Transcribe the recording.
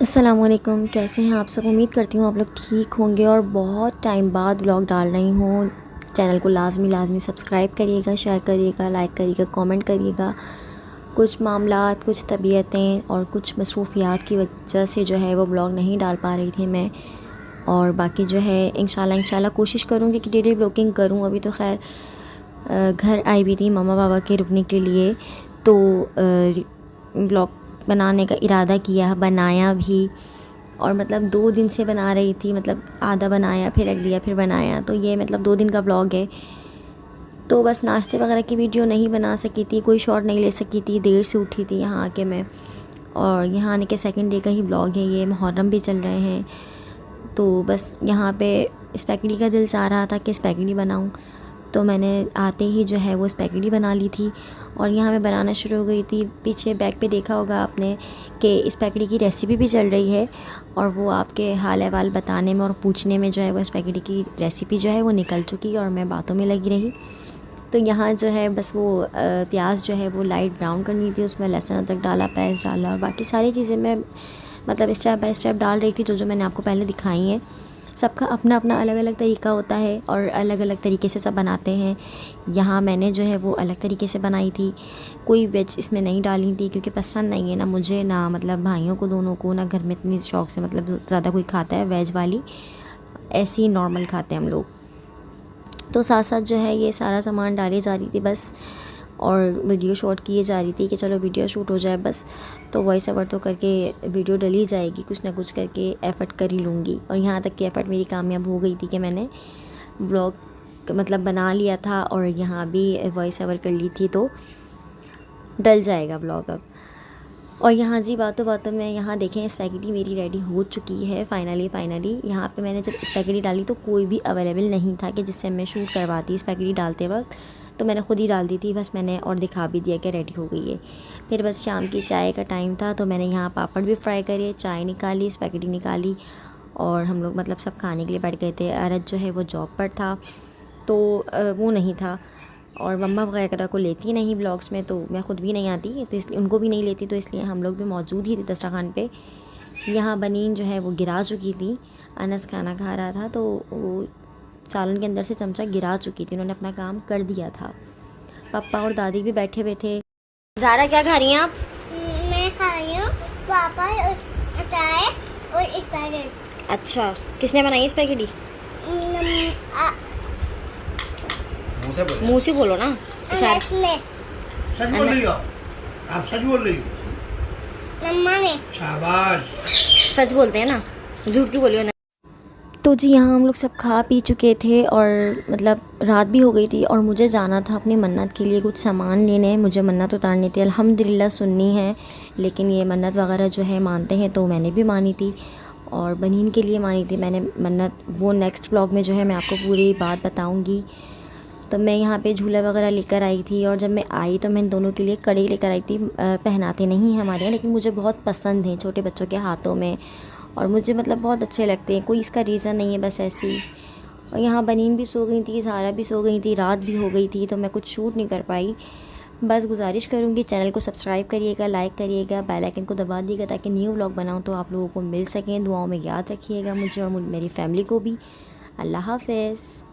अस्सलामुअलैकुम, कैसे हैं आप सब। उम्मीद करती हूँ आप लोग ठीक होंगे और बहुत टाइम बाद व्लॉग डाल रही हूँ। चैनल को लाजमी सब्सक्राइब करिएगा, शेयर करिएगा, लाइक करिएगा, कमेंट करिएगा। कुछ मामलात, कुछ तबीयतें और कुछ मसरूफ़ियात की वजह से जो है वो व्लॉग नहीं डाल पा रही थी मैं। और बाकी जो है इंशाल्लाह कोशिश करूँगी कि डेली व्लॉगिंग करूँ। अभी तो खैर घर आई भी थी मामा बाबा के रुकने के लिए, तो व्लॉग बनाने का इरादा किया, बनाया भी। और मतलब 2 दिन से बना रही थी, मतलब आधा बनाया फिर रख दिया फिर बनाया, तो ये मतलब 2 दिन का व्लॉग है। तो बस नाश्ते वगैरह की वीडियो नहीं बना सकी थी, कोई शॉट नहीं ले सकी थी, देर से उठी थी यहाँ आके मैं। और यहाँ आने के सेकंड डे का ही व्लॉग है ये। मुहर्रम भी चल रहे हैं, तो बस यहाँ पे स्पैगेटी का दिल चाह रहा था कि स्पैगेटी बनाऊँ, तो मैंने आते ही जो है वो स्पैगेटी बना ली थी। और यहाँ मैं बनाना शुरू हो गई थी। पीछे बैक पे देखा होगा आपने कि स्पैगेटी की रेसिपी भी चल रही है, और वो आपके हाल अहवाल बताने में और पूछने में जो है वो स्पैगेटी की रेसिपी जो है वो निकल चुकी और मैं बातों में लगी रही। तो यहाँ जो है बस वो प्याज जो है वो लाइट ब्राउन करनी थी, उसमें लहसुन अदरक डाला, प्याज डाला और बाकी सारी चीज़ें मैं मतलब स्टेप बाय स्टेप डाल रही थी, जो मैंने आपको पहले दिखाई हैं। सबका अपना अपना अलग अलग तरीका होता है और अलग अलग तरीके से सब बनाते हैं। यहाँ मैंने जो है वो अलग तरीके से बनाई थी, कोई वेज इसमें नहीं डाली थी क्योंकि पसंद नहीं है ना मुझे, ना मतलब भाइयों को दोनों को, ना घर में इतनी शौक़ से मतलब ज़्यादा कोई खाता है वेज वाली, ऐसी ही नॉर्मल खाते हैं हम लोग। तो साथ साथ जो है ये सारा सामान डाली जा रही थी बस, और वीडियो शूट किए जा रही थी कि चलो वीडियो शूट हो जाए बस। तो वॉइस ओवर तो करके वीडियो डली जाएगी, कुछ ना कुछ करके एफ़र्ट कर ही लूँगी। और यहाँ तक कि एफ़र्ट मेरी कामयाब हो गई थी कि मैंने ब्लॉग मतलब बना लिया था और यहाँ भी वॉइस ओवर कर ली थी, तो डल जाएगा ब्लॉग अब। और यहाँ जी बातों बातों में यहाँ देखें स्पैगेटी मेरी रेडी हो चुकी है फाइनली। यहाँ पे मैंने जब स्पैगेटी डाली तो कोई भी अवेलेबल नहीं था कि जिससे मैं शूट करवाती स्पैगेटी डालते वक्त, तो मैंने ख़ुद ही डाल दी थी बस। मैंने और दिखा भी दिया कि रेडी हो गई है। फिर बस शाम की चाय का टाइम था, तो मैंने यहाँ पापड़ भी फ्राई करे, चाय निकाली, स्पैगेटी निकाली, और हम लोग मतलब सब खाने के लिए बैठ गए थे। अरज जो है वो जॉब पर था, तो वो नहीं था, और मम्मा वगैरह को लेती नहीं ब्लॉग्स में, तो मैं ख़ुद भी नहीं आती, तो इसलिए उनको भी नहीं लेती, तो इसलिए हम लोग भी मौजूद ही थे दस्तरखान पे। यहाँ बनीन जो है वो गिरा चुकी थी, अनस खाना खा रहा था, तो वो सालन के अंदर से चमचा गिरा चुकी थी, उन्होंने अपना काम कर दिया था। पापा और दादी भी बैठे हुए थे। ज़ारा क्या खा रही हैं आप? मैं खा रही हूँ पापा और चाय और स्पैगेटी। अच्छा, किसने बनाई स्पैगेटी? मुँह से बोलो ना। सच बोल रही हो आप? सच बोल रही हो? मम्मा ने। शाबाश। सच बोलते हैं ना, झूठ क्यों बोलियो ना। तो जी यहाँ हम लोग सब खा पी चुके थे और मतलब रात भी हो गई थी, और मुझे जाना था अपनी मन्नत के लिए कुछ सामान लेने। मुझे मन्नत उतारनी थी, अल्हम्दुलिल्लाह सुन्नी है, लेकिन ये मन्नत वगैरह जो है मानते हैं, तो मैंने भी मानी थी और बनीन के लिए मानी थी मैंने मन्नत। वो नेक्स्ट व्लॉग में जो है मैं आपको पूरी बात बताऊँगी। तो मैं यहाँ पे झूला वगैरह लेकर आई थी, और जब मैं आई तो मैं इन दोनों के लिए कड़े लेकर आई थी। पहनाते नहीं हैं हमारे यहाँ, लेकिन मुझे बहुत पसंद हैं छोटे बच्चों के हाथों में, और मुझे मतलब बहुत अच्छे लगते हैं। कोई इसका रीज़न नहीं है, बस ऐसे ही। और यहाँ बनीन भी सो गई थी, सारा भी सो गई थी, रात भी हो गई थी, तो मैं कुछ शूट नहीं कर पाई। बस गुजारिश करूँगी चैनल को सब्सक्राइब करिएगा, लाइक करिएगा, बेल आइकन को दबा दीजिएगा ताकि न्यू व्लॉग बनाऊँ तो आप लोगों को मिल सकें। दुआओं में याद रखिएगा मुझे और मेरी फैमिली को भी। अल्लाह हाफ़िज़।